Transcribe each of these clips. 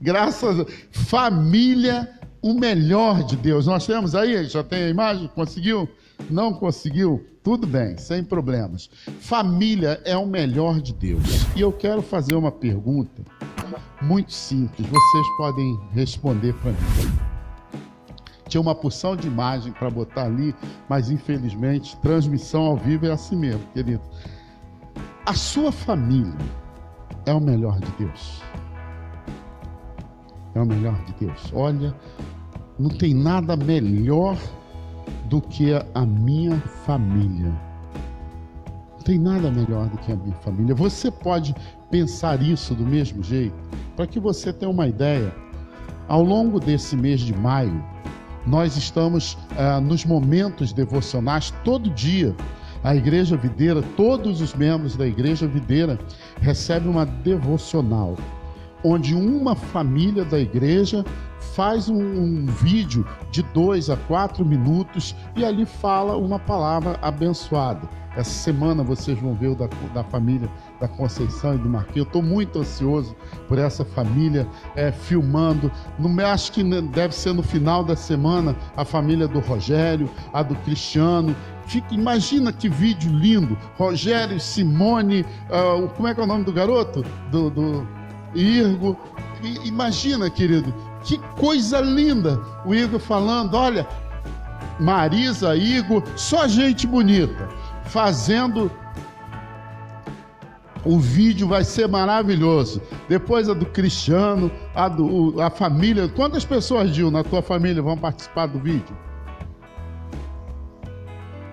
Graças a família, o melhor de Deus. Nós temos aí, já tem a imagem? Conseguiu? Não conseguiu? Tudo bem, sem problemas. Família é o melhor de Deus. E eu quero fazer uma pergunta muito simples. Vocês podem responder para mim. Tinha uma porção de imagem para botar ali, mas infelizmente, transmissão ao vivo é assim mesmo, querido. A sua família é o melhor de Deus. É o melhor de Deus. Olha, não tem nada melhor do que a minha família. Não tem nada melhor do que a minha família. Você pode pensar isso do mesmo jeito? Para que você tenha uma ideia, ao longo desse mês de maio, nós estamos nos momentos devocionais todo dia. A Igreja Videira, todos os membros da Igreja Videira recebem uma devocional, onde uma família da igreja faz um vídeo de 2 a 4 minutos e ali fala uma palavra abençoada. Essa semana vocês vão ver o da família da Conceição e do Marquinhos. Eu estou muito ansioso por essa família filmando. Acho que deve ser no final da semana a família do Rogério, a do Cristiano. Imagina que vídeo lindo. Rogério, Simone, como é que é o nome do garoto? Do Irgo. Imagina, querido, que coisa linda. O Irgo falando, olha, Marisa, Igor, só gente bonita, fazendo o vídeo, vai ser maravilhoso. Depois a do Cristiano, a família. Quantas pessoas, Gil, na tua família vão participar do vídeo?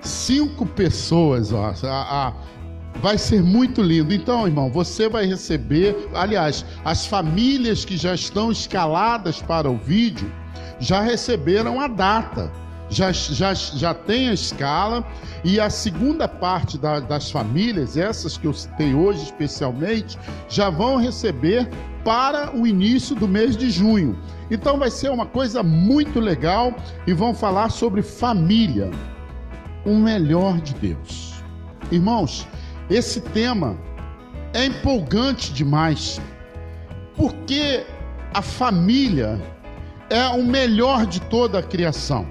5 pessoas, ó. Vai ser muito lindo. Então, irmão, você vai receber, aliás, as famílias que já estão escaladas para o vídeo já receberam a data. Já tem a escala, e a segunda parte das famílias, essas que eu citei hoje especialmente, já vão receber para o início do mês de junho. Então vai ser uma coisa muito legal e vão falar sobre família, o melhor de Deus. Irmãos, esse tema é empolgante demais, porque a família é o melhor de toda a criação.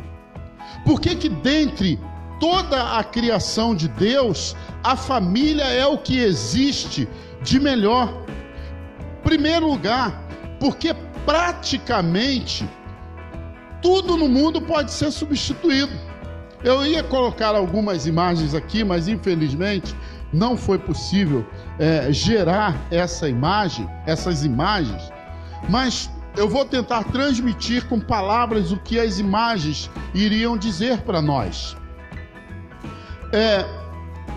Por que dentre toda a criação de Deus, a família é o que existe de melhor? Primeiro lugar, porque praticamente tudo no mundo pode ser substituído. Eu ia colocar algumas imagens aqui, mas infelizmente não foi possível gerar essas imagens, mas eu vou tentar transmitir com palavras o que as imagens iriam dizer para nós.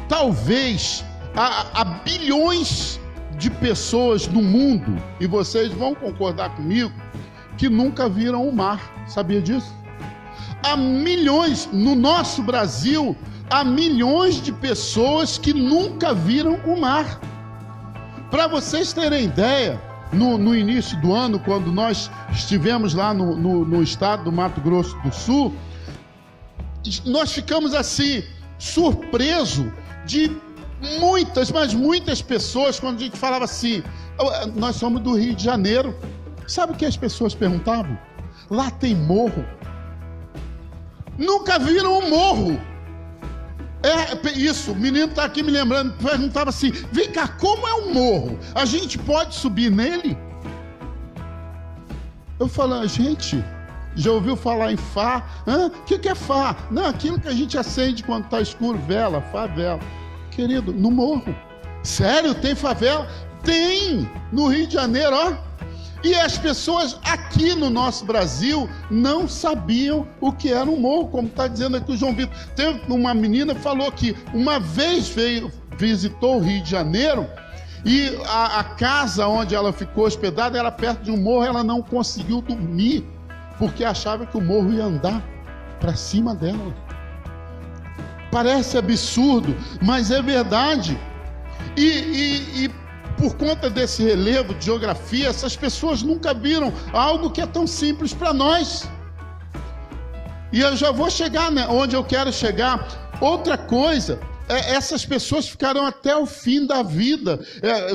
Talvez há bilhões de pessoas no mundo, e vocês vão concordar comigo, que nunca viram o mar. Sabia disso? Há milhões, no nosso Brasil, há milhões de pessoas que nunca viram o mar. Para vocês terem ideia, no início do ano, quando nós estivemos lá no estado do Mato Grosso do Sul, nós ficamos assim, surpresos de muitas pessoas, quando a gente falava assim, nós somos do Rio de Janeiro. Sabe o que as pessoas perguntavam? Lá tem morro. Nunca viram um morro. Isso, o menino está aqui me lembrando, perguntava assim, vem cá, como é um morro? A gente pode subir nele? Eu falo, gente, já ouviu falar em Fá? O que é Fá? Não, aquilo que a gente acende quando está escuro, vela, favela. Querido, no morro. Sério, tem favela? Tem, no Rio de Janeiro, ó. E as pessoas aqui no nosso Brasil não sabiam o que era um morro, como está dizendo aqui o João Vitor. Teve uma menina que falou que uma vez visitou o Rio de Janeiro e a casa onde ela ficou hospedada era perto de um morro. Ela não conseguiu dormir porque achava que o morro ia andar para cima dela. Parece absurdo, mas é verdade. E por conta desse relevo de geografia, essas pessoas nunca viram algo que é tão simples para nós. E eu já vou chegar onde eu quero chegar. Outra coisa, essas pessoas ficarão até o fim da vida.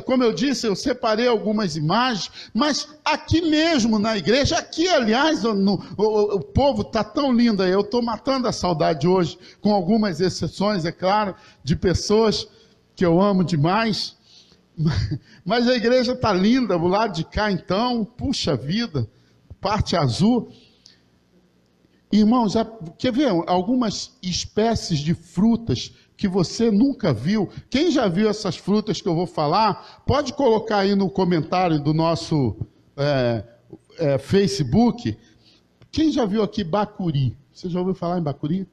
Como eu disse, eu separei algumas imagens, mas aqui mesmo na igreja, aqui aliás, o povo está tão lindo aí, eu estou matando a saudade hoje, com algumas exceções, é claro, de pessoas que eu amo demais, mas a igreja está linda, do lado de cá então, puxa vida, parte azul. Irmãos, quer ver algumas espécies de frutas que você nunca viu? Quem já viu essas frutas que eu vou falar, pode colocar aí no comentário do nosso Facebook. Quem já viu aqui bacuri? Você já ouviu falar em bacuri?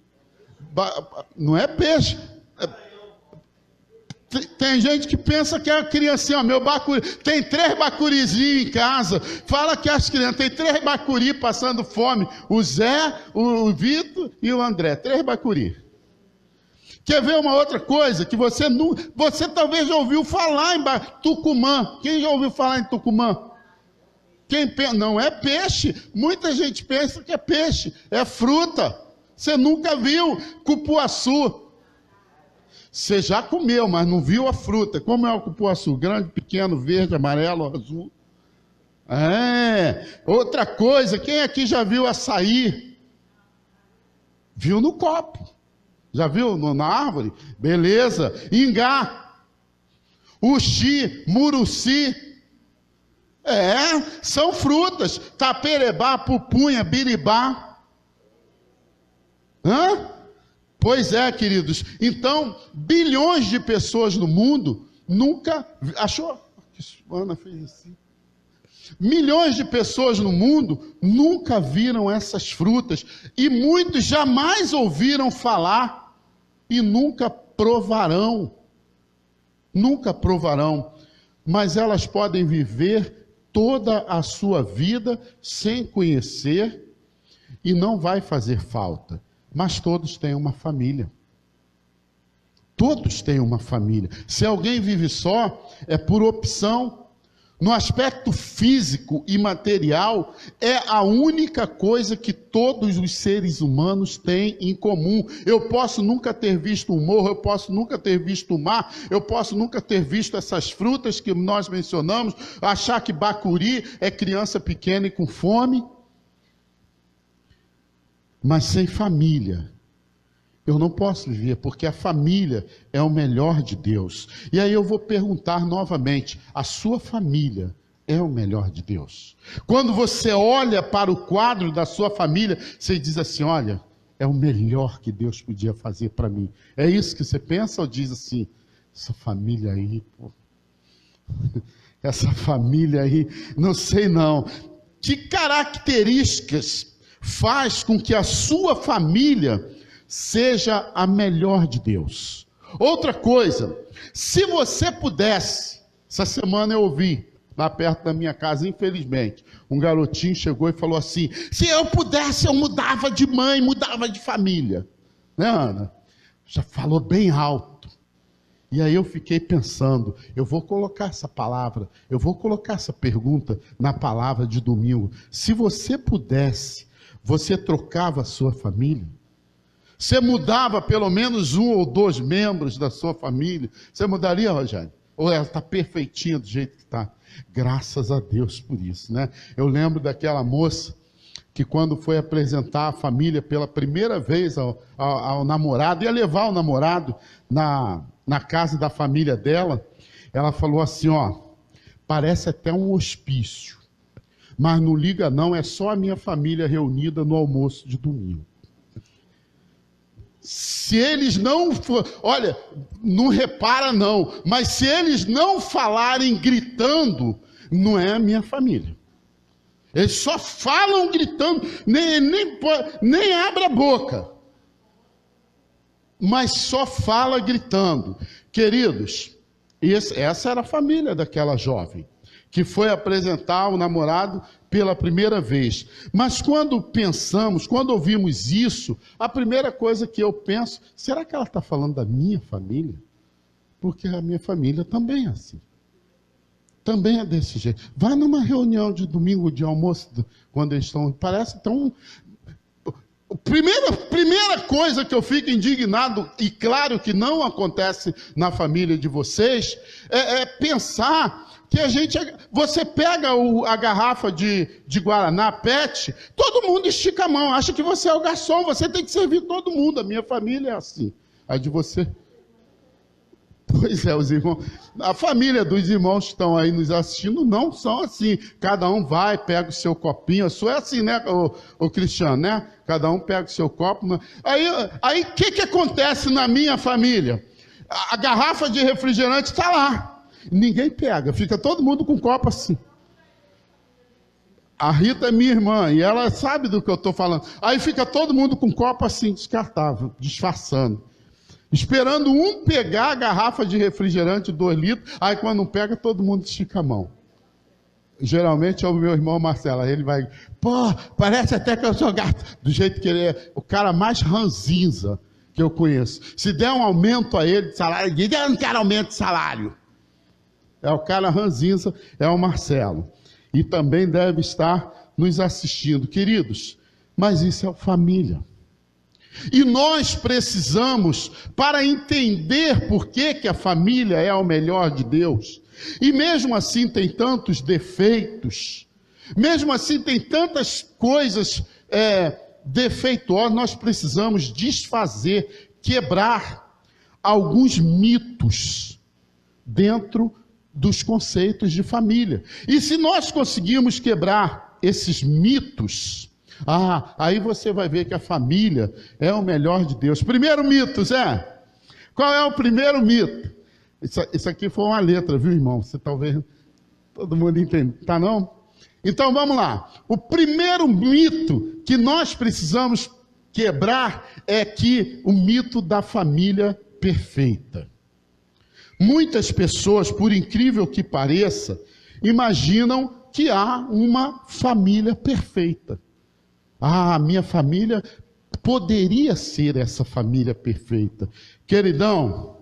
Não é peixe. Tem gente que pensa que é criancinha, meu bacuri. Tem 3 bacurizinhos em casa. Fala que as crianças, tem 3 bacuri passando fome. O Zé, o Vitor e o André. 3 bacuri. Quer ver uma outra coisa que você talvez já ouviu falar em Tucumã? Quem já ouviu falar em Tucumã? Não é peixe. Muita gente pensa que é peixe. É fruta. Você nunca viu cupuaçu. Você já comeu, mas não viu a fruta. Como é o cupuaçu? Grande, pequeno, verde, amarelo, azul. Outra coisa, quem aqui já viu açaí? Viu no copo. Já viu na árvore? Beleza. Ingá. Uxi, muruci. São frutas. Taperebá, pupunha, biribá. Pois é, queridos. Então, bilhões de pessoas no mundo nunca... Achou? Ana fez assim. Milhões de pessoas no mundo nunca viram essas frutas. E muitos jamais ouviram falar. E nunca provarão. Nunca provarão. Mas elas podem viver toda a sua vida sem conhecer. E não vai fazer falta. Mas todos têm uma família. Todos têm uma família. Se alguém vive só, é por opção. No aspecto físico e material, é a única coisa que todos os seres humanos têm em comum. Eu posso nunca ter visto um morro, eu posso nunca ter visto o mar, eu posso nunca ter visto essas frutas que nós mencionamos, achar que bacuri é criança pequena e com fome. Mas sem família, eu não posso viver, porque a família é o melhor de Deus. E aí eu vou perguntar novamente, a sua família é o melhor de Deus? Quando você olha para o quadro da sua família, você diz assim, olha, é o melhor que Deus podia fazer para mim. É isso que você pensa ou diz assim, essa família aí, pô, essa família aí, não sei não. Que características faz com que a sua família seja a melhor de Deus? Outra coisa, se você pudesse, essa semana eu ouvi, lá perto da minha casa, infelizmente, um garotinho chegou e falou assim, se eu pudesse eu mudava de mãe, mudava de família. Né, Ana? Já falou bem alto. E aí eu fiquei pensando, eu vou colocar essa palavra, eu vou colocar essa pergunta na palavra de domingo. Se você pudesse, você trocava a sua família? Você mudava pelo menos 1 ou 2 membros da sua família? Você mudaria, Rogério? Ou ela está perfeitinha do jeito que está? Graças a Deus por isso, né? Eu lembro daquela moça que quando foi apresentar a família pela primeira vez ao namorado, ia levar o namorado na casa da família dela, ela falou assim, ó, parece até um hospício. Mas não liga não, é só a minha família reunida no almoço de domingo. Se eles não... Olha, não repara não, mas se eles não falarem gritando, não é a minha família. Eles só falam gritando, nem abre a boca. Mas só fala gritando. Queridos, essa era a família daquela jovem que foi apresentar o namorado pela primeira vez. Mas quando pensamos, quando ouvimos isso, a primeira coisa que eu penso, será que ela está falando da minha família? Porque a minha família também é assim. Também é desse jeito. Vai numa reunião de domingo de almoço, quando eles estão, parece tão... Primeira coisa que eu fico indignado, e claro que não acontece na família de vocês, é pensar que você pega a garrafa de Guaraná PET, todo mundo estica a mão, acha que você é o garçom, você tem que servir todo mundo. A minha família é assim, a de você. Pois é, os irmãos, a família dos irmãos que estão aí nos assistindo não são assim. Cada um vai, pega o seu copinho. A sua é assim, né, o Cristiano, né? Cada um pega o seu copo. Né? Aí o que acontece na minha família? A garrafa de refrigerante está lá. Ninguém pega, fica todo mundo com o copo assim. A Rita é minha irmã e ela sabe do que eu estou falando. Aí fica todo mundo com o copo assim, descartável, disfarçando. Esperando um pegar a garrafa de refrigerante, 2 litros, aí quando não pega, todo mundo estica a mão. Geralmente é o meu irmão Marcelo, aí ele vai, pô, parece até que eu sou gato. Do jeito que ele é, o cara mais ranzinza que eu conheço. Se der um aumento a ele de salário, ele diz, eu não quero aumento de salário. É o cara ranzinza, é o Marcelo. E também deve estar nos assistindo. Queridos, mas isso é família. E nós precisamos, para entender por que a família é o melhor de Deus, e mesmo assim tem tantos defeitos, mesmo assim tem tantas coisas defeituosas, nós precisamos desfazer, quebrar alguns mitos dentro dos conceitos de família. E se nós conseguirmos quebrar esses mitos, aí você vai ver que a família é o melhor de Deus. Primeiro mito, Zé. Qual é o primeiro mito? Isso aqui foi uma letra, viu, irmão? Você talvez todo mundo entende. Tá não? Então vamos lá. O primeiro mito que nós precisamos quebrar é o mito da família perfeita. Muitas pessoas, por incrível que pareça, imaginam que há uma família perfeita. A minha família poderia ser essa família perfeita. Queridão,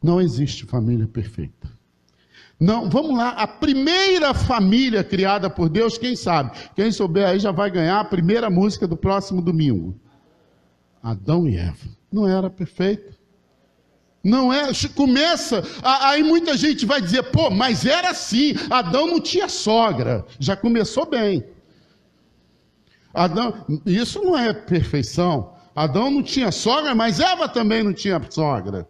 não existe família perfeita. Não, vamos lá, a primeira família criada por Deus, quem sabe? Quem souber aí já vai ganhar a primeira música do próximo domingo. Adão e Eva. Não era perfeito? Não é, começa, aí muita gente vai dizer, pô, mas era assim, Adão não tinha sogra. Já começou bem. Adão, isso não é perfeição. Adão não tinha sogra, mas Eva também não tinha sogra.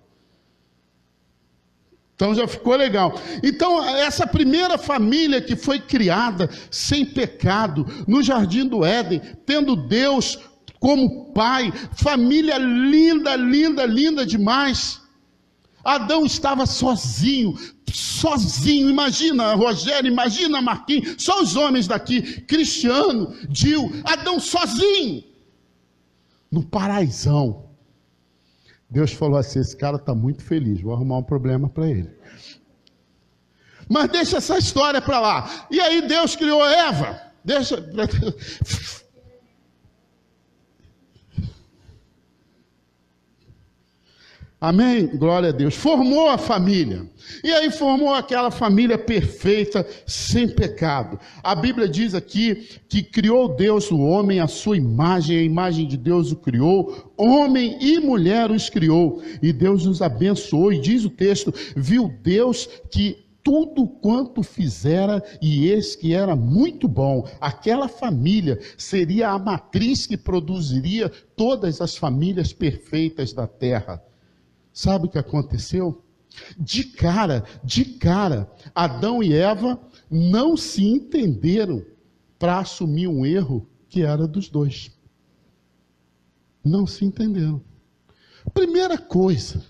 Então já ficou legal. Então essa primeira família que foi criada sem pecado, no jardim do Éden, tendo Deus como pai, família linda, linda, linda demais. Adão estava sozinho, imagina Rogério, imagina Marquinhos, só os homens daqui, Cristiano, Gil, Adão sozinho, no paraisão. Deus falou assim, esse cara está muito feliz, vou arrumar um problema para ele. Mas deixa essa história para lá. E aí Deus criou Eva, Amém? Glória a Deus. Formou a família. E aí formou aquela família perfeita, sem pecado. A Bíblia diz aqui que criou Deus o homem à sua imagem, a imagem de Deus o criou, homem e mulher os criou. E Deus os abençoou. E diz o texto, viu Deus que tudo quanto fizera, e eis que era muito bom. Aquela família seria a matriz que produziria todas as famílias perfeitas da terra. Sabe o que aconteceu? De cara, Adão e Eva não se entenderam para assumir um erro que era dos dois. Não se entenderam. Primeira coisa,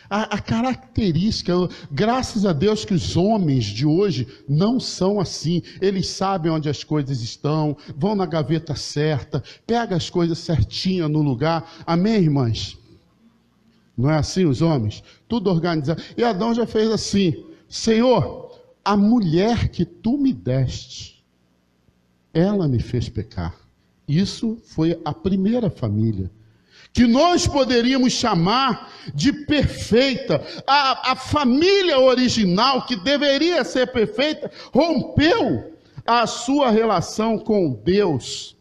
a característica, graças a Deus que os homens de hoje não são assim. Eles sabem onde as coisas estão, vão na gaveta certa, pegam as coisas certinhas no lugar. Amém, irmãs? Não é assim os homens? Tudo organizado. E Adão já fez assim, Senhor, a mulher que tu me deste, ela me fez pecar. Isso foi a primeira família, que nós poderíamos chamar de perfeita. A família original, que deveria ser perfeita, rompeu a sua relação com Deus.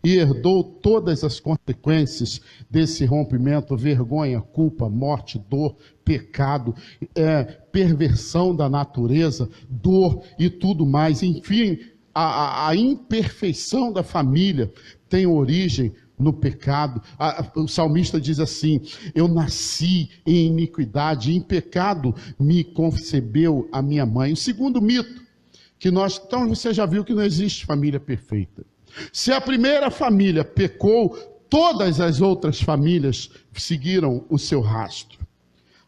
e herdou todas as consequências desse rompimento: vergonha, culpa, morte, dor, pecado, perversão da natureza, dor e tudo mais. Enfim, a imperfeição da família tem origem no pecado. O salmista diz assim: eu nasci em iniquidade, em pecado me concebeu a minha mãe. O segundo mito, então você já viu que não existe família perfeita. Se a primeira família pecou, todas as outras famílias seguiram o seu rastro.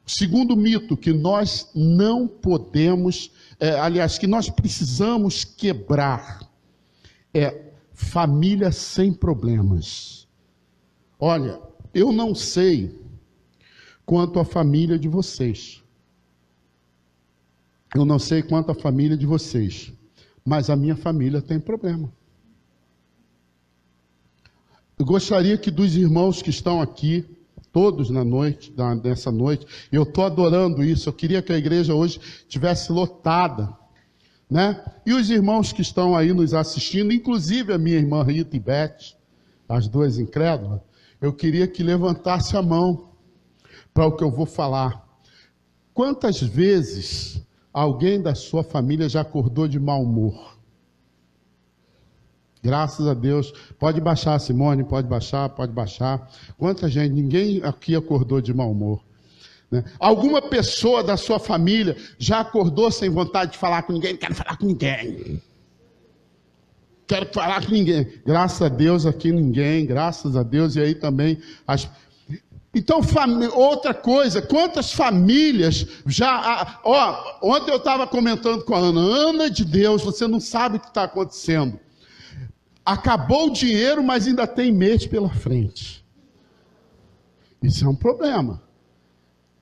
O segundo mito que nós não podemos, que nós precisamos quebrar, é família sem problemas. Olha, eu não sei quanto à família de vocês. Eu não sei quanto à família de vocês, mas a minha família tem problema. Eu gostaria que dos irmãos que estão aqui, todos nessa noite, eu estou adorando isso, eu queria que a igreja hoje estivesse lotada, né? E os irmãos que estão aí nos assistindo, inclusive a minha irmã Rita e Beth, as duas incrédulas, eu queria que levantasse a mão para o que eu vou falar. Quantas vezes alguém da sua família já acordou de mau humor? Graças a Deus. Pode baixar, Simone, pode baixar. Quanta gente, ninguém aqui acordou de mau humor, né? Alguma pessoa da sua família já acordou sem vontade de falar com ninguém? Não quero falar com ninguém. Quero falar com ninguém. Graças a Deus aqui ninguém, graças a Deus. E aí também Então, outra coisa, quantas famílias já... ontem eu estava comentando com a Ana de Deus, você não sabe o que está acontecendo. Acabou o dinheiro, mas ainda tem mês pela frente. Isso é um problema.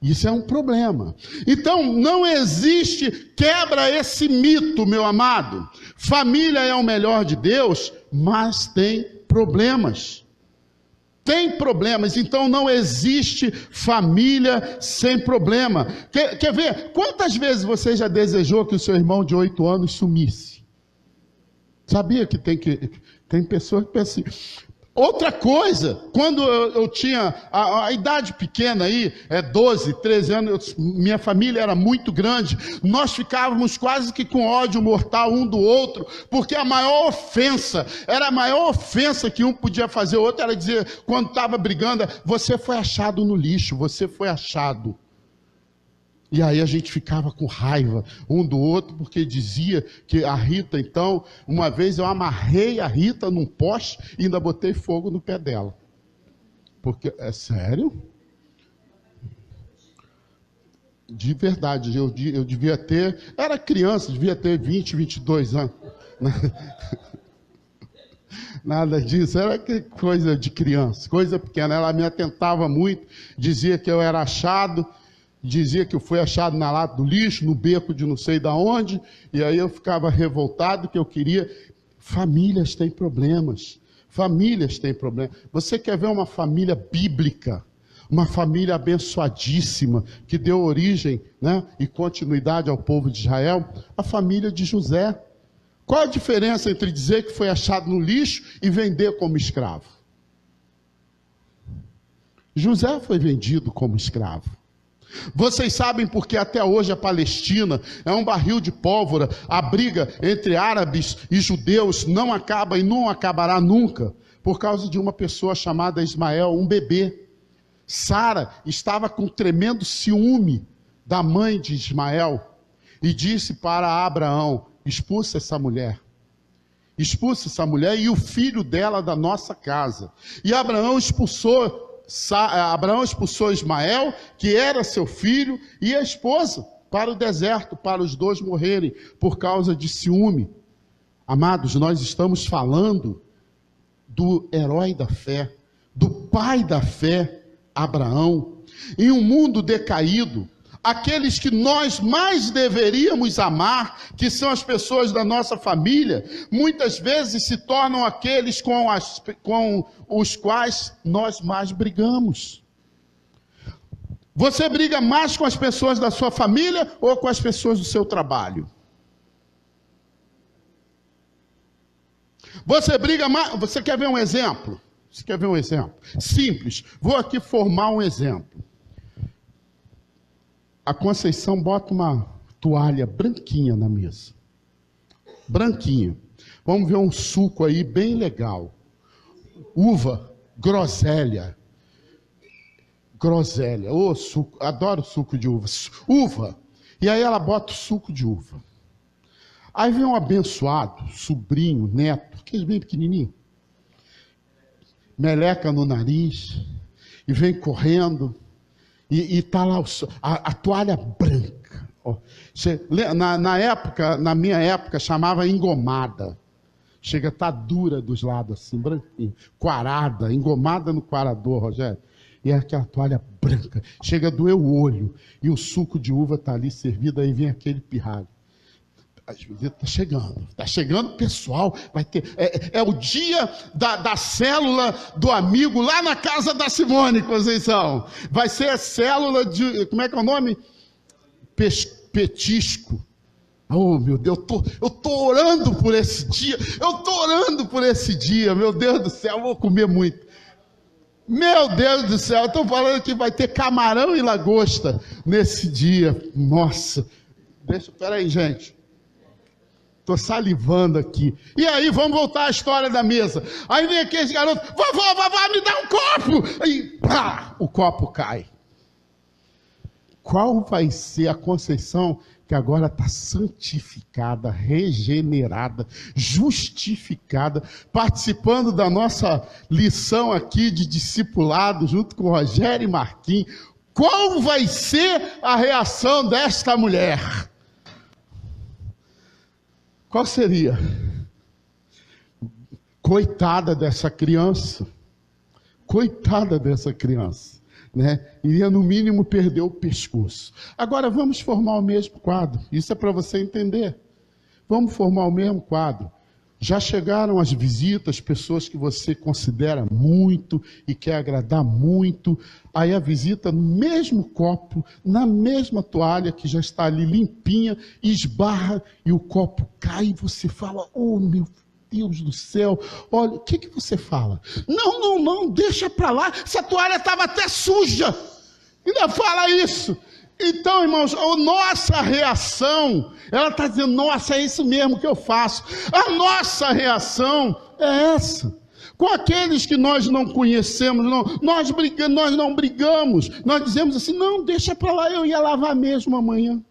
Isso é um problema. Então, não existe, quebra esse mito, meu amado. Família é o melhor de Deus, mas tem problemas. Tem problemas, então não existe família sem problema. Quer ver? Quantas vezes você já desejou que o seu irmão de 8 anos sumisse? Sabia que tem pessoas que pensam assim. Outra coisa, quando eu tinha a idade pequena aí, 12, 13 anos, minha família era muito grande, nós ficávamos quase que com ódio mortal um do outro, porque a maior ofensa que um podia fazer ao outro, era dizer, quando estava brigando, você foi achado no lixo, você foi achado. E aí a gente ficava com raiva um do outro, porque dizia que a Rita, então, uma vez eu amarrei a Rita num poste e ainda botei fogo no pé dela. Porque, é sério? De verdade, eu devia ter, era criança, devia ter 20, 22 anos. Nada disso, era coisa de criança, coisa pequena. Ela me atentava muito, dizia que eu era achado, dizia que eu fui achado na lata do lixo, no beco de não sei de onde, e aí eu ficava revoltado, que eu queria... Famílias têm problemas, Você quer ver uma família bíblica, uma família abençoadíssima, que deu origem, né, e continuidade ao povo de Israel? A família de José. Qual a diferença entre dizer que foi achado no lixo e vender como escravo? José foi vendido como escravo. Vocês sabem porque até hoje a Palestina é um barril de pólvora, a briga entre árabes e judeus não acaba e não acabará nunca, por causa de uma pessoa chamada Ismael, um bebê. Sara estava com tremendo ciúme da mãe de Ismael e disse para Abraão: expulsa essa mulher e o filho dela da nossa casa. E Abraão expulsou Ismael, que era seu filho, e a esposa para o deserto, para os dois morrerem por causa de ciúme. Amados, nós estamos falando do herói da fé, do pai da fé, Abraão. Em um mundo decaído, aqueles que nós mais deveríamos amar, que são as pessoas da nossa família, muitas vezes se tornam aqueles com os quais nós mais brigamos. Você briga mais com as pessoas da sua família ou com as pessoas do seu trabalho? Você briga mais. Você quer ver um exemplo? Você quer ver um exemplo? Simples. Vou aqui formar um exemplo. A Conceição bota uma toalha branquinha na mesa. Branquinha. Vamos ver um suco aí bem legal. Uva, groselha. Groselha. Ô, suco. Adoro suco de uva. Uva. E aí ela bota o suco de uva. Aí vem um abençoado, sobrinho, neto, aqueles bem pequenininho, meleca no nariz, e vem correndo, e tá lá a toalha branca. Ó. Na minha época, chamava engomada. Chega a estar dura dos lados, assim, branquinho, quarada, engomada no quarador, Rogério. E é aquela toalha branca. Chega a doer o olho, e o suco de uva está ali servido, aí vem aquele pirralho. Está chegando o pessoal, vai ter, é o dia da célula do amigo lá na casa da Simone, Conceição. Vai ser a célula de, como é que é o nome? Petisco. Oh, meu Deus, eu tô orando por esse dia, meu Deus do céu, eu vou comer muito. Meu Deus do céu, eu estou falando que vai ter camarão e lagosta nesse dia. Nossa, peraí, gente. Estou salivando aqui. E aí, vamos voltar à história da mesa. Aí vem aquele garoto, vovó, me dá um copo! Aí, pá, o copo cai. Qual vai ser a Conceição que agora está santificada, regenerada, justificada, participando da nossa lição aqui de discipulado, junto com o Rogério e Marquinhos? Qual vai ser a reação desta mulher? Qual seria? Coitada dessa criança. Coitada dessa criança. Né? Iria, no mínimo, perder o pescoço. Agora, vamos formar o mesmo quadro. Isso é para você entender. Vamos formar o mesmo quadro. Já chegaram as visitas, pessoas que você considera muito e quer agradar muito. Aí a visita no mesmo copo, na mesma toalha que já está ali limpinha, esbarra e o copo cai e você fala, oh meu Deus do céu, olha, o que você fala? Não, deixa para lá, essa toalha estava até suja. Ainda fala isso. Então, irmãos, a nossa reação, ela está dizendo, nossa, é isso mesmo que eu faço. A nossa reação é essa. Com aqueles que nós não conhecemos, nós não brigamos. Nós dizemos assim, não, deixa para lá, eu ia lavar mesmo amanhã.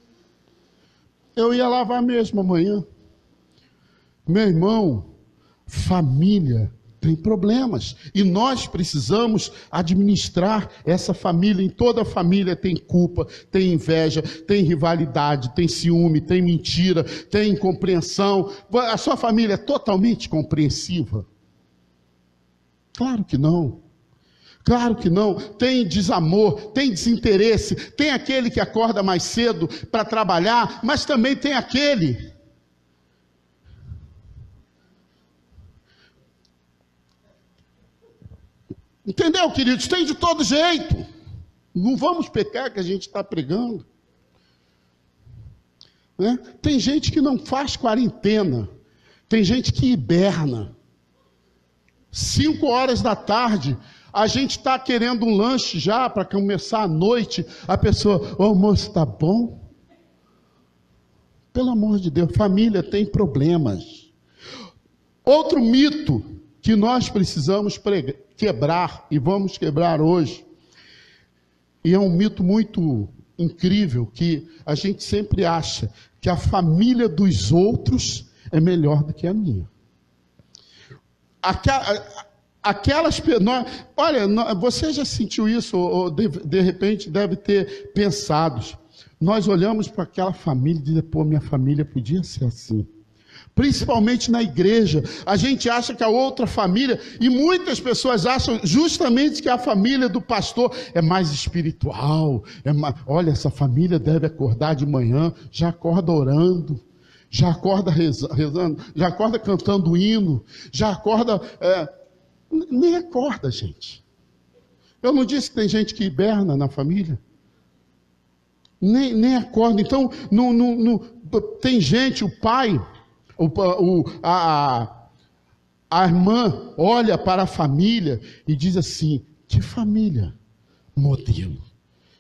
Meu irmão, família tem problemas e nós precisamos administrar essa família. Em toda família tem culpa, tem inveja, tem rivalidade, tem ciúme, tem mentira, tem incompreensão. A sua família é totalmente compreensiva? Claro que não. Claro que não. Tem desamor, tem desinteresse, tem aquele que acorda mais cedo para trabalhar, mas também tem aquele. Entendeu, queridos? Tem de todo jeito. Não vamos pecar que a gente está pregando. Né? Tem gente que não faz quarentena. Tem gente que hiberna. 5 horas da tarde, a gente está querendo um lanche já para começar a noite. A pessoa, ô almoço, está bom? Pelo amor de Deus, família tem problemas. Outro mito que nós precisamos quebrar, e vamos quebrar hoje, e é um mito muito incrível, que a gente sempre acha que a família dos outros é melhor do que a minha. Olha, você já sentiu isso, ou de repente deve ter pensado, nós olhamos para aquela família e dizemos, pô, minha família podia ser assim. Principalmente na igreja, a gente acha que a outra família, e muitas pessoas acham justamente que a família do pastor é mais espiritual. Olha, essa família deve acordar de manhã, já acorda orando, já acorda rezando, já acorda cantando hino, já acorda... nem acorda, gente. Eu não disse que tem gente que hiberna na família? Nem acorda. Então, tem gente, o pai... A irmã olha para a família e diz assim: que família modelo,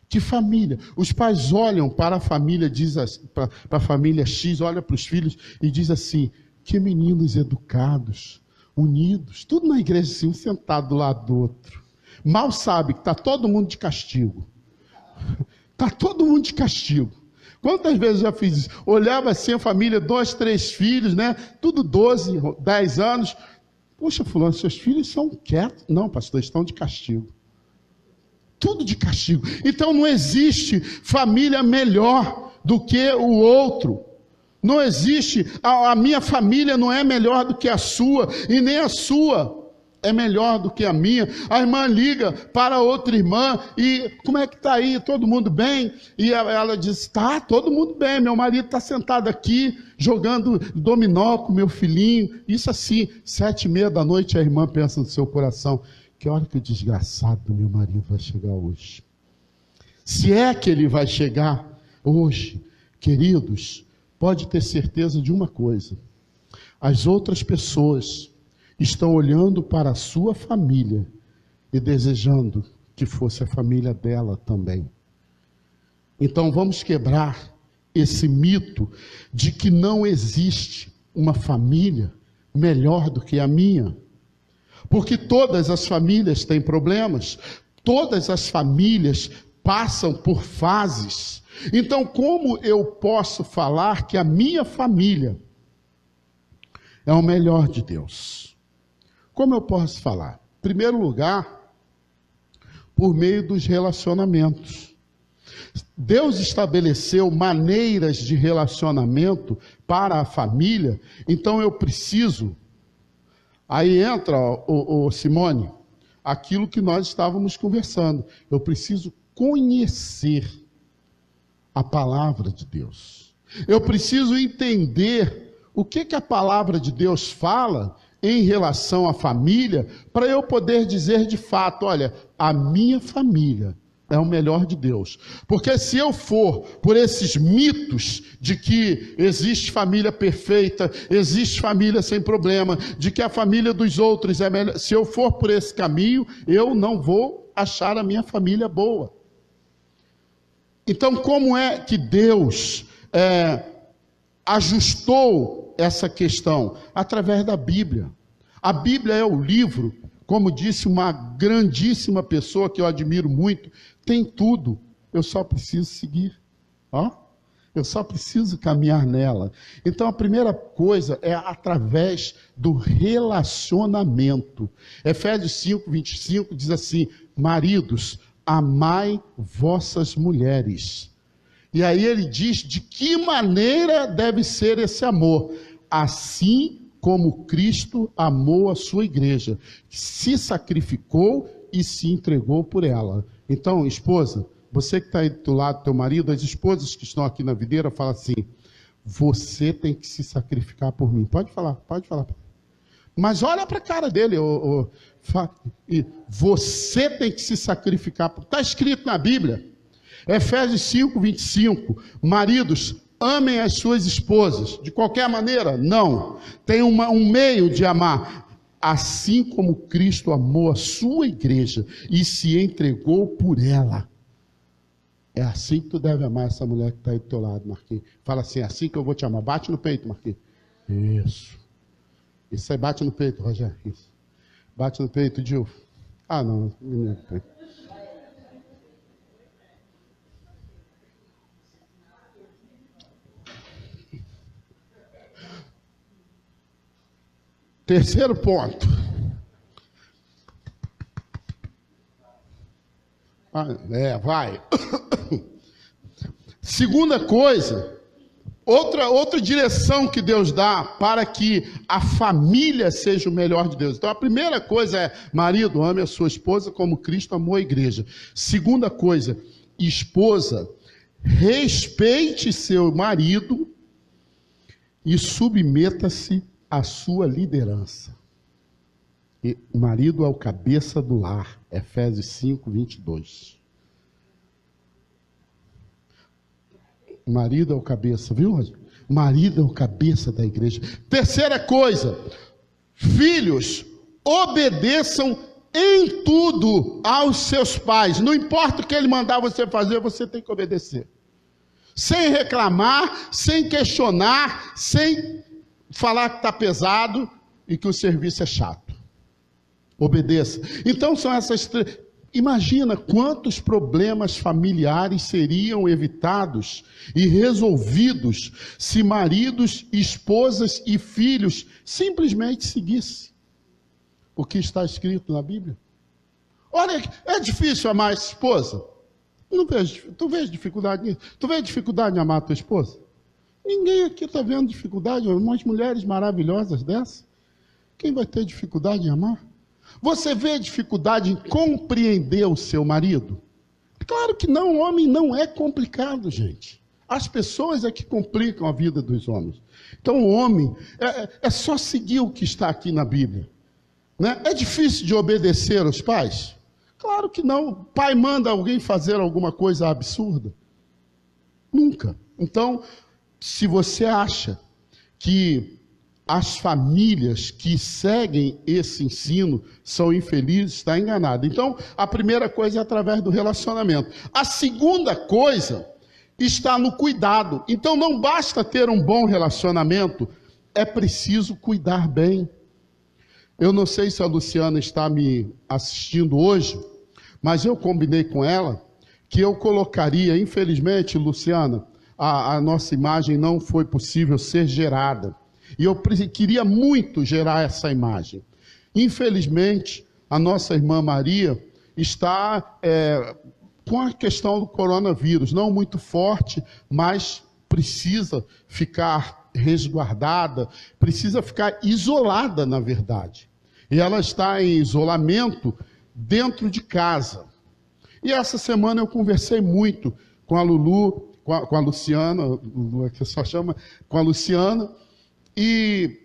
que família. Os pais olham para a família, para a família X, olha para os filhos e diz assim: que meninos educados, unidos, tudo na igreja assim, um sentado do lado do outro. Mal sabe que está todo mundo de castigo. Está todo mundo de castigo. Quantas vezes eu já fiz isso? Olhava assim a família, 2, 3 filhos, né? Tudo 12, 10 anos. Poxa, fulano, seus filhos são quietos. Não, pastor, estão de castigo. Tudo de castigo. Então não existe família melhor do que o outro. Não existe, a minha família não é melhor do que a sua, e nem a sua é melhor do que a minha. A irmã liga para outra irmã e: como é que está aí? Todo mundo bem? E ela diz: está todo mundo bem, meu marido está sentado aqui jogando dominó com meu filhinho. Isso assim, 7:30 da noite, a irmã pensa no seu coração: que hora que o desgraçado do meu marido vai chegar hoje? Se é que ele vai chegar hoje. Queridos, pode ter certeza de uma coisa: as outras pessoas estão olhando para a sua família e desejando que fosse a família dela também. Então vamos quebrar esse mito de que não existe uma família melhor do que a minha. Porque todas as famílias têm problemas, todas as famílias passam por fases. Então, como eu posso falar que a minha família é o melhor de Deus? Como eu posso falar? Em primeiro lugar, por meio dos relacionamentos. Deus estabeleceu maneiras de relacionamento para a família, então eu preciso. Aí entra, Simone, aquilo que nós estávamos conversando. Eu preciso conhecer a palavra de Deus. Eu preciso entender o que a palavra de Deus fala em relação à família, para eu poder dizer de fato: olha, a minha família é o melhor de Deus. Porque se eu for por esses mitos de que existe família perfeita, existe família sem problema, de que a família dos outros é melhor, se eu for por esse caminho, eu não vou achar a minha família boa. Então, como é que Deus ajustou essa questão? Através da Bíblia. A Bíblia é o livro, como disse uma grandíssima pessoa que eu admiro muito, tem tudo, eu só preciso seguir. Eu só preciso caminhar nela. Então a primeira coisa é através do relacionamento. Efésios 5:25 diz assim: maridos, amai vossas mulheres. E aí ele diz de que maneira deve ser esse amor. Assim como Cristo amou a sua igreja, se sacrificou e se entregou por ela. Então, esposa, você que está aí do lado do teu marido, as esposas que estão aqui na videira, fala assim: você tem que se sacrificar por mim. Pode falar. Mas olha para a cara dele. Você tem que se sacrificar. Está escrito na Bíblia. Efésios 5:25. Maridos, amem as suas esposas. De qualquer maneira? Não. Tem um meio de amar. Assim como Cristo amou a sua igreja e se entregou por ela. É assim que tu deve amar essa mulher que está aí do teu lado, Marquinhos. Fala assim: é assim que eu vou te amar. Bate no peito, Marquinhos. Isso. Isso aí, bate no peito, Rogério. Isso. Bate no peito, Gil. Ah, não. Não é no peito. Terceiro ponto. Vai. Segunda coisa, outra direção que Deus dá para que a família seja o melhor de Deus. Então a primeira coisa é: marido, ame a sua esposa como Cristo amou a igreja. Segunda coisa, esposa, respeite seu marido e submeta-se à sua liderança. E o marido é o cabeça do lar. Efésios 5:22. O marido é o cabeça, viu? O marido é o cabeça da igreja. Terceira coisa, Filhos, obedeçam em tudo aos seus pais. Não importa o que ele mandar você fazer, você tem que obedecer. Sem reclamar, sem questionar, sem falar que está pesado e que o serviço é chato. Obedeça. Então são essas três. Imagina quantos problemas familiares seriam evitados e resolvidos se maridos, esposas e filhos simplesmente seguissem o que está escrito na Bíblia. Olha, é difícil amar a esposa? Tu vês dificuldade nisso? Tu vês dificuldade em amar a tua esposa? Ninguém aqui está vendo dificuldade. Umas mulheres maravilhosas dessas. Quem vai ter dificuldade em amar? Você vê dificuldade em compreender o seu marido? Claro que não, o homem não é complicado, gente. As pessoas é que complicam a vida dos homens. Então o homem, é só seguir o que está aqui na Bíblia. Né? É difícil de obedecer aos pais? Claro que não. O pai manda alguém fazer alguma coisa absurda? Nunca. Então, se você acha que as famílias que seguem esse ensino são infelizes, está enganado. Então, a primeira coisa é através do relacionamento. A segunda coisa está no cuidado. Então, não basta ter um bom relacionamento, é preciso cuidar bem. Eu não sei se a Luciana está me assistindo hoje, mas eu combinei com ela que eu colocaria, infelizmente, Luciana, a nossa imagem não foi possível ser gerada. E eu queria muito gerar essa imagem. Infelizmente, a nossa irmã Maria está com a questão do coronavírus, não muito forte, mas precisa ficar resguardada, precisa ficar isolada, na verdade. E ela está em isolamento dentro de casa. E essa semana eu conversei muito com a Lulu, com a Luciana, que só chama, com a Luciana, e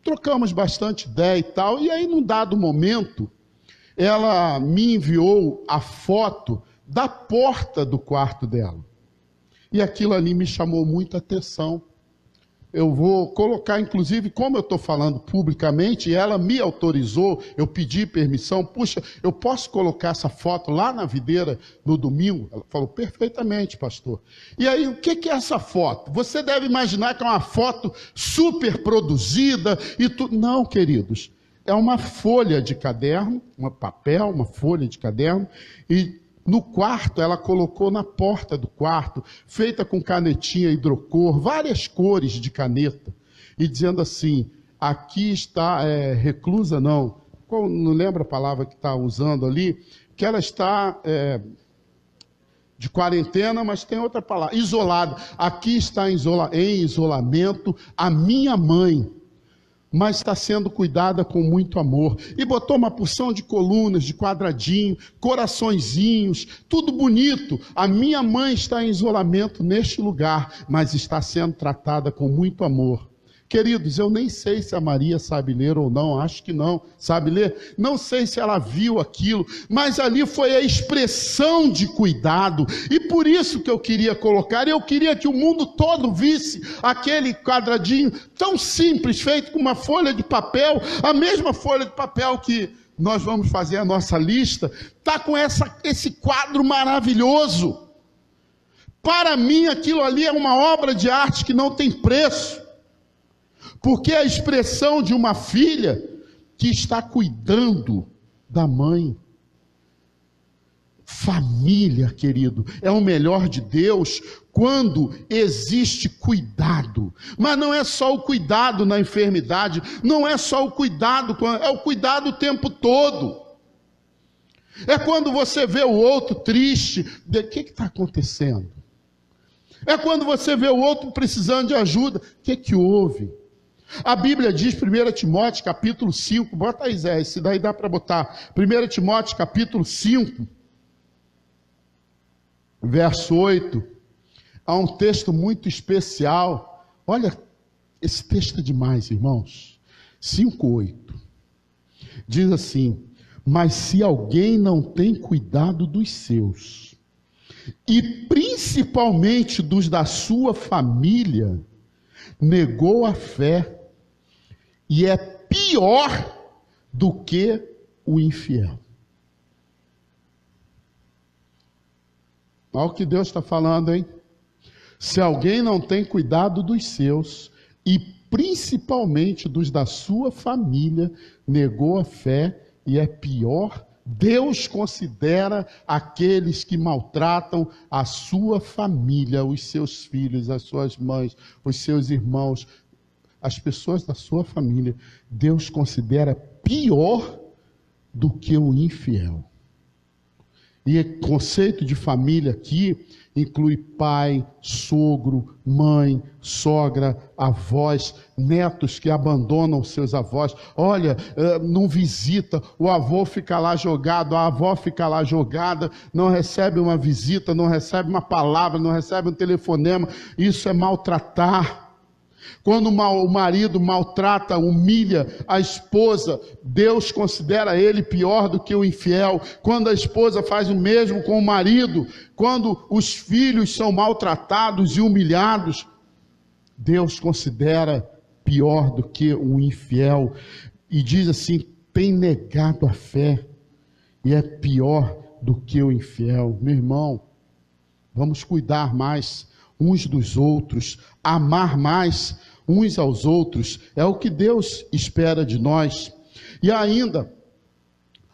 trocamos bastante ideia e tal. E aí, num dado momento, ela me enviou a foto da porta do quarto dela. E aquilo ali me chamou muita atenção. Eu vou colocar, inclusive, como eu estou falando publicamente, e ela me autorizou, eu pedi permissão, puxa, eu posso colocar essa foto lá na videira no domingo? Ela falou, perfeitamente, pastor. E aí, o que é essa foto? Você deve imaginar que é uma foto super produzida e tudo. Não, queridos, é uma folha de caderno, um papel, uma folha de caderno, e no quarto, ela colocou na porta do quarto, feita com canetinha hidrocor, várias cores de caneta, e dizendo assim, aqui está, reclusa não lembro a palavra que está usando ali, que ela está de quarentena, mas tem outra palavra, isolada. Aqui está em isolamento a minha mãe, mas está sendo cuidada com muito amor. E botou uma porção de colunas, de quadradinho, coraçõezinhos, tudo bonito. A minha mãe está em isolamento neste lugar, mas está sendo tratada com muito amor. Queridos, eu nem sei se a Maria sabe ler ou não, acho que não. Sabe ler? Não sei se ela viu aquilo, mas ali foi a expressão de cuidado. E por isso que eu queria colocar, eu queria que o mundo todo visse aquele quadradinho tão simples, feito com uma folha de papel, a mesma folha de papel que nós vamos fazer a nossa lista, está com esse quadro maravilhoso. Para mim, aquilo ali é uma obra de arte que não tem preço. Porque é a expressão de uma filha que está cuidando da mãe. Família, querido, é o melhor de Deus quando existe cuidado. Mas não é só o cuidado na enfermidade, não é só o cuidado, é o cuidado o tempo todo. É quando você vê o outro triste, o que está acontecendo? É quando você vê o outro precisando de ajuda, o que houve? A Bíblia diz, 1 Timóteo capítulo 5, bota aí Zé, esse daí dá para botar, 1 Timóteo capítulo 5, verso 8, há um texto muito especial. Olha, esse texto é demais, irmãos. 5:8, diz assim, mas se alguém não tem cuidado dos seus, e principalmente dos da sua família, negou a fé, e é pior do que o infiel. Olha o que Deus está falando, hein? Se alguém não tem cuidado dos seus, e principalmente dos da sua família, negou a fé e é pior, Deus considera aqueles que maltratam a sua família, os seus filhos, as suas mães, os seus irmãos, as pessoas da sua família, Deus considera pior do que o infiel. E o conceito de família aqui inclui pai, sogro, mãe, sogra, avós, netos que abandonam seus avós. Olha, não visita, o avô fica lá jogado, a avó fica lá jogada, não recebe uma visita, não recebe uma palavra, não recebe um telefonema. Isso é maltratar. Quando o marido maltrata, humilha a esposa, Deus considera ele pior do que o infiel. Quando a esposa faz o mesmo com o marido, quando os filhos são maltratados e humilhados, Deus considera pior do que o infiel. E diz assim, tem negado a fé e é pior do que o infiel. Meu irmão, vamos cuidar mais uns dos outros, amar mais uns aos outros, é o que Deus espera de nós. E ainda,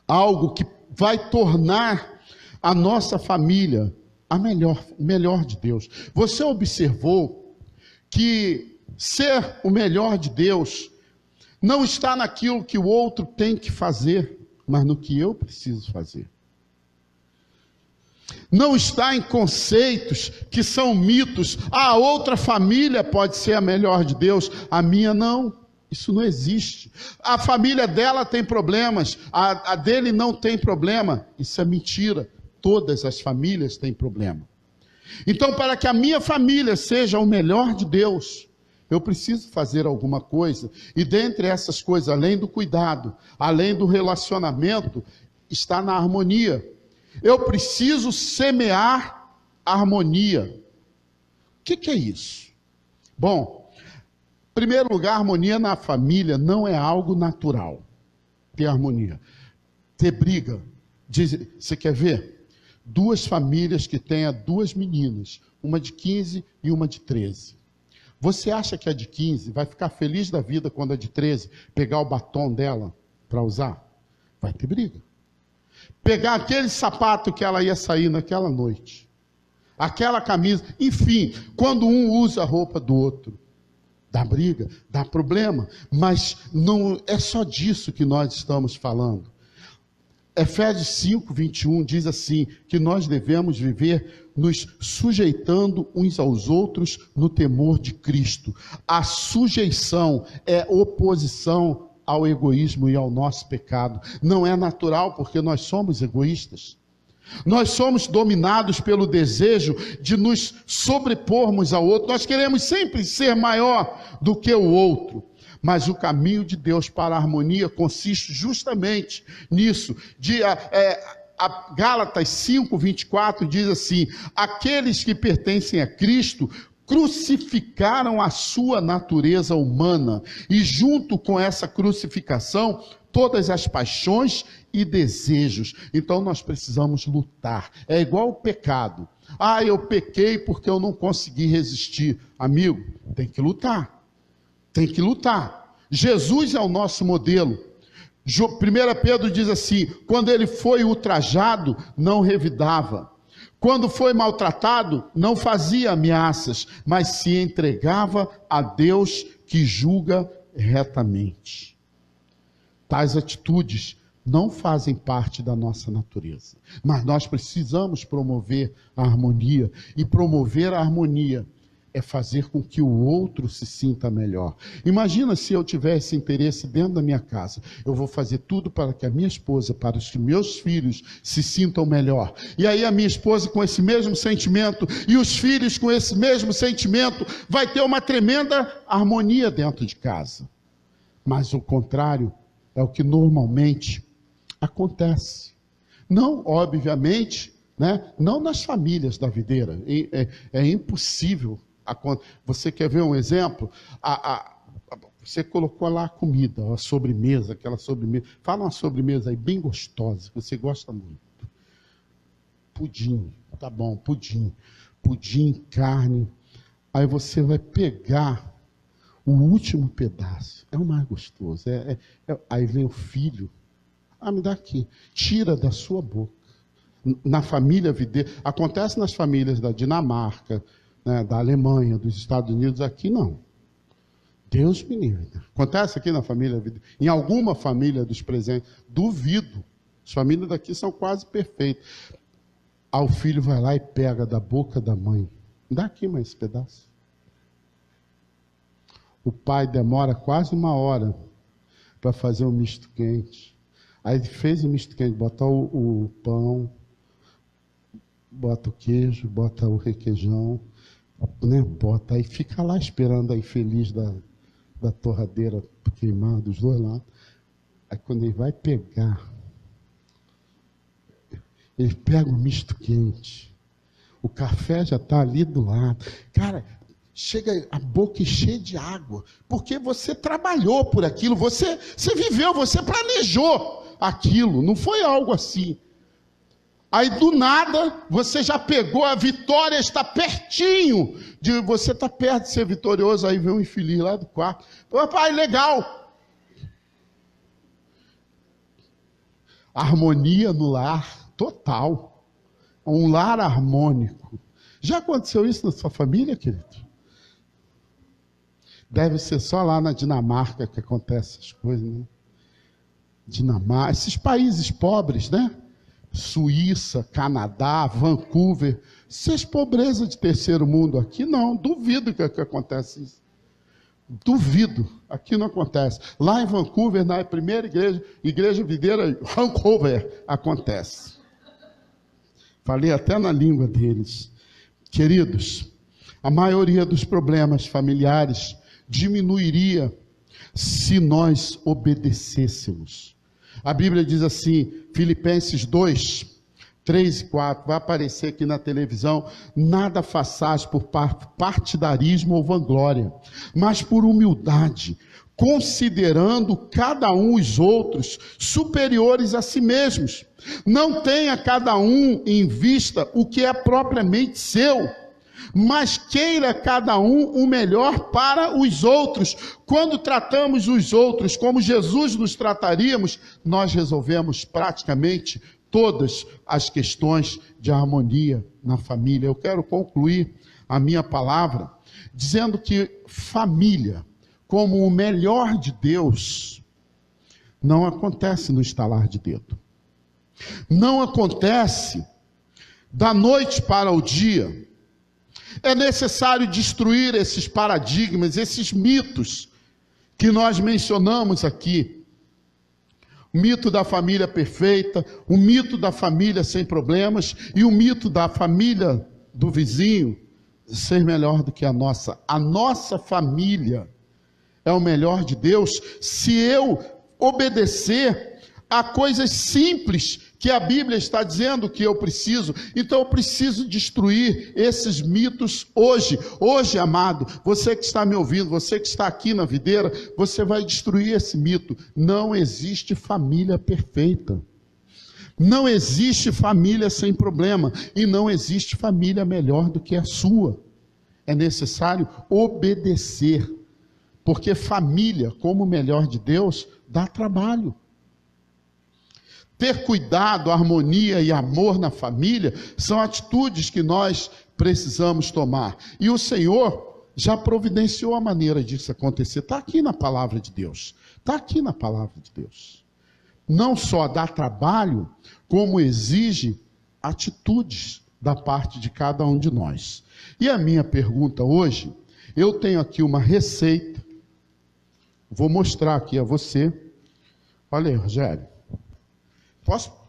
algo que vai tornar a nossa família a melhor de Deus. Você observou que ser o melhor de Deus não está naquilo que o outro tem que fazer, mas no que eu preciso fazer. Não está em conceitos que são mitos. A outra família pode ser a melhor de Deus, a minha não. Isso não existe. A família dela tem problemas, a dele não tem problema. Isso é mentira. Todas as famílias têm problema. Então, para que a minha família seja o melhor de Deus, eu preciso fazer alguma coisa. E dentre essas coisas, além do cuidado, além do relacionamento, está na harmonia. Eu preciso semear harmonia. O que é isso? Bom, em primeiro lugar, harmonia na família não é algo natural. Ter harmonia. Ter briga. Você quer ver? Duas famílias que tenham duas meninas, uma de 15 e uma de 13. Você acha que a de 15 vai ficar feliz da vida quando a de 13 pegar o batom dela para usar? Vai ter briga. Pegar aquele sapato que ela ia sair naquela noite, aquela camisa, enfim, quando um usa a roupa do outro, dá briga, dá problema, mas não é só disso que nós estamos falando. Efésios 5, 21 diz assim, que nós devemos viver nos sujeitando uns aos outros no temor de Cristo. A sujeição é oposição ao egoísmo e ao nosso pecado. Não é natural, porque nós somos egoístas. Nós somos dominados pelo desejo de nos sobrepormos ao outro. Nós queremos sempre ser maior do que o outro. Mas o caminho de Deus para a harmonia consiste justamente nisso. Gálatas 5, 24 diz assim, aqueles que pertencem a Cristo crucificaram a sua natureza humana, e junto com essa crucificação, todas as paixões e desejos. Então nós precisamos lutar. É igual o pecado. Eu pequei porque eu não consegui resistir. Amigo, tem que lutar. Tem que lutar. Jesus é o nosso modelo. 1 Pedro diz assim, quando ele foi ultrajado, não revidava. Quando foi maltratado, não fazia ameaças, mas se entregava a Deus que julga retamente. Tais atitudes não fazem parte da nossa natureza, mas nós precisamos promover a harmonia, e promover a harmonia é fazer com que o outro se sinta melhor. Imagina se eu tivesse interesse dentro da minha casa. Eu vou fazer tudo para que a minha esposa, para que meus filhos se sintam melhor. E aí a minha esposa com esse mesmo sentimento e os filhos com esse mesmo sentimento, vai ter uma tremenda harmonia dentro de casa. Mas o contrário é o que normalmente acontece. Não, obviamente, né? Não nas famílias da videira. É impossível. Você quer ver um exemplo? Você colocou lá a comida, a sobremesa, aquela sobremesa. Fala uma sobremesa aí bem gostosa, que você gosta muito. Pudim, tá bom, pudim. Pudim, carne. Aí você vai pegar o último pedaço. É o mais gostoso. Aí vem o filho. Me dá aqui. Tira da sua boca. Na família videira. Acontece nas famílias da Dinamarca, né, da Alemanha, dos Estados Unidos. Aqui não. Deus me livre. Acontece aqui na família videira. Em alguma família dos presentes. Duvido. As famílias daqui são quase perfeitas. Aí o filho vai lá e pega da boca da mãe. Dá aqui mais esse pedaço. O pai demora quase 1 hora para fazer o misto quente. Aí ele fez o misto quente, bota o pão, bota o queijo, bota o requeijão, né? Bota aí, fica lá esperando aí feliz da torradeira queimar dos dois lados. Aí quando ele vai pegar, ele pega o misto quente. O café já está ali do lado. Cara, chega a boca cheia de água, porque você trabalhou por aquilo, você viveu, você planejou aquilo, não foi algo assim. Aí do nada, você já pegou, a vitória está pertinho, você está perto de ser vitorioso, aí vem um infeliz lá do quarto. Papai, legal. Harmonia no lar, total. Um lar harmônico. Já aconteceu isso na sua família, querido? Deve ser só lá na Dinamarca que acontecem essas coisas, né? Dinamarca, esses países pobres, né? Suíça, Canadá, Vancouver. Essas pobrezas de terceiro mundo aqui, não. Duvido que acontece isso. Duvido. Aqui não acontece. Lá em Vancouver, na primeira igreja videira, Vancouver, acontece. Falei até na língua deles. Queridos, a maioria dos problemas familiares diminuiria se nós obedecêssemos. A Bíblia diz assim, Filipenses 2, 3 e 4, vai aparecer aqui na televisão: nada façais por partidarismo ou vanglória, mas por humildade, considerando cada um os outros superiores a si mesmos. Não tenha cada um em vista o que é propriamente seu, mas queira cada um o melhor para os outros. Quando tratamos os outros como Jesus nos trataríamos, nós resolvemos praticamente todas as questões de harmonia na família. Eu quero concluir a minha palavra dizendo que família, como o melhor de Deus, não acontece no estalar de dedo. Não acontece da noite para o dia. É necessário destruir esses paradigmas, esses mitos que nós mencionamos aqui. O mito da família perfeita, o mito da família sem problemas e o mito da família do vizinho ser melhor do que a nossa. A nossa família é o melhor de Deus se eu obedecer a coisas simples que a Bíblia está dizendo que eu preciso. Então eu preciso destruir esses mitos hoje. Hoje, amado, você que está me ouvindo, você que está aqui na videira, você vai destruir esse mito. Não existe família perfeita. Não existe família sem problema. E não existe família melhor do que a sua. É necessário obedecer. Porque família, como o melhor de Deus, dá trabalho. Ter cuidado, harmonia e amor na família são atitudes que nós precisamos tomar. E o Senhor já providenciou a maneira disso acontecer. Está aqui na palavra de Deus. Está aqui na palavra de Deus. Não só dá trabalho, como exige atitudes da parte de cada um de nós. E a minha pergunta hoje, eu tenho aqui uma receita. Vou mostrar aqui a você. Olha aí, Rogério.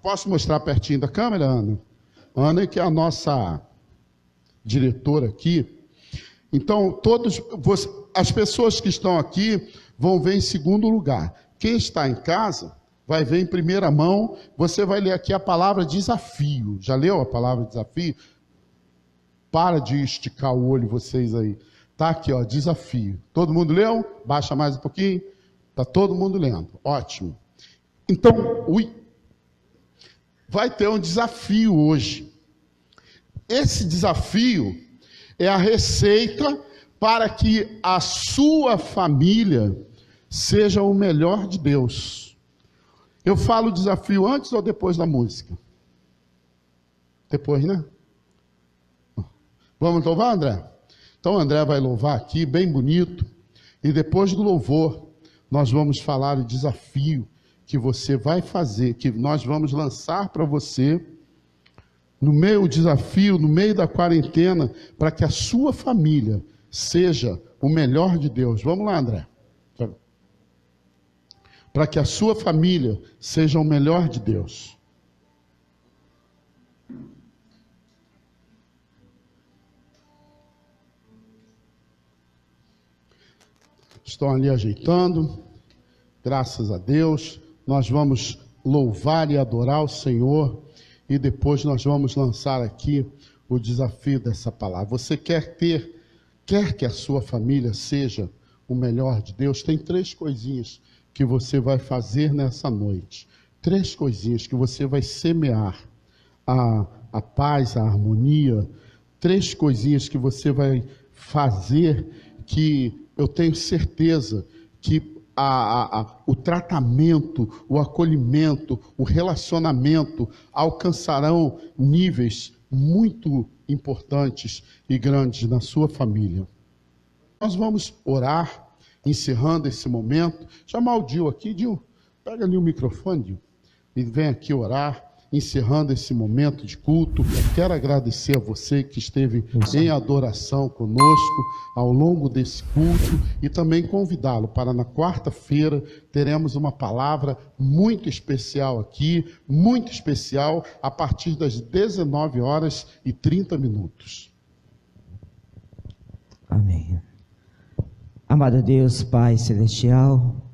Posso mostrar pertinho da câmera, Ana? Ana, que é a nossa diretora aqui. Então, as pessoas que estão aqui vão ver em segundo lugar. Quem está em casa vai ver em primeira mão. Você vai ler aqui a palavra desafio. Já leu a palavra desafio? Para de esticar o olho vocês aí. Tá aqui, ó, desafio. Todo mundo leu? Baixa mais um pouquinho. Tá todo mundo lendo. Ótimo. Então, vai ter um desafio hoje. Esse desafio é a receita para que a sua família seja o melhor de Deus. Eu falo desafio antes ou depois da música? Depois, né? Vamos louvar, André? Então, André vai louvar aqui, bem bonito. E depois do louvor, nós vamos falar o desafio que você vai fazer, que nós vamos lançar para você, no meio do desafio, no meio da quarentena, para que a sua família seja o melhor de Deus. Vamos lá, André. Para que a sua família seja o melhor de Deus. Estão ali ajeitando. Graças a Deus. Nós vamos louvar e adorar o Senhor. E depois nós vamos lançar aqui o desafio dessa palavra. Você quer que a sua família seja o melhor de Deus? Tem 3 coisinhas que você vai fazer nessa noite. 3 coisinhas que você vai semear. A paz, a harmonia. 3 coisinhas que você vai fazer que eu tenho certeza que o tratamento, o acolhimento, o relacionamento alcançarão níveis muito importantes e grandes na sua família. Nós vamos orar, encerrando esse momento. Chamar o Dil aqui. Dil, pega ali o microfone, Dil, e vem aqui orar, encerrando esse momento de culto. Quero agradecer a você que esteve em adoração conosco ao longo desse culto e também convidá-lo para na quarta-feira teremos uma palavra muito especial aqui, muito especial, a partir das 19h30. Amém. Amado Deus, Pai Celestial,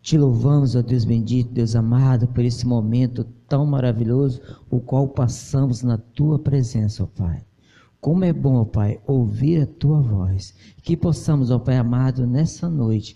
te louvamos, ó Deus bendito, Deus amado, por esse momento tão maravilhoso, o qual passamos na Tua presença, ó Pai. Como é bom, ó Pai, ouvir a Tua voz. Que possamos, ó Pai amado, nessa noite,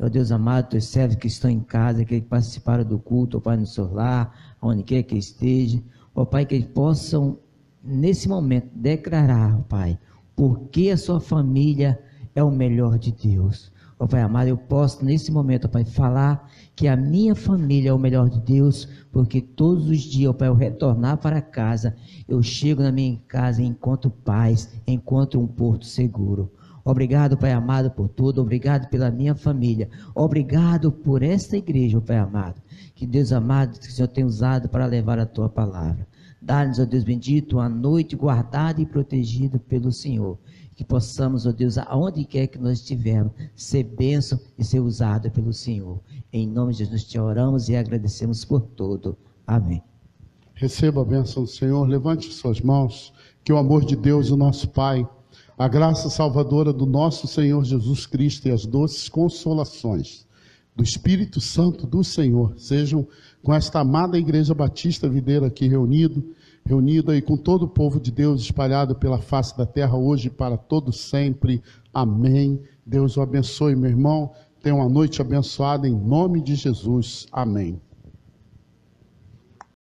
ó Deus amado, Teus servos que estão em casa, que participaram do culto, ó Pai, no seu lar, onde quer que esteja, ó Pai, que eles possam, nesse momento, declarar, ó Pai, porque a sua família é o melhor de Deus. Ó Pai amado, eu posso nesse momento, ó Pai, falar que a minha família é o melhor de Deus, porque todos os dias, ó Pai, eu retornar para casa, eu chego na minha casa e encontro paz, encontro um porto seguro. Obrigado, Pai amado, por tudo, obrigado pela minha família, obrigado por esta igreja, ó Pai amado, que Deus amado, que o Senhor tem usado para levar a Tua palavra. Dá-nos, ó Deus bendito, uma noite guardada e protegida pelo Senhor. Que possamos, ó Deus, aonde quer que nós estivermos, ser bênção e ser usado pelo Senhor. Em nome de Jesus te oramos e agradecemos por tudo. Amém. Receba a bênção do Senhor, levante suas mãos, que o amor de Deus, o nosso Pai, a graça salvadora do nosso Senhor Jesus Cristo e as doces consolações do Espírito Santo do Senhor sejam com esta amada Igreja Batista Videira aqui reunido aí com todo o povo de Deus espalhado pela face da terra hoje e para todo sempre. Amém. Deus o abençoe, meu irmão. Tenha uma noite abençoada em nome de Jesus. Amém.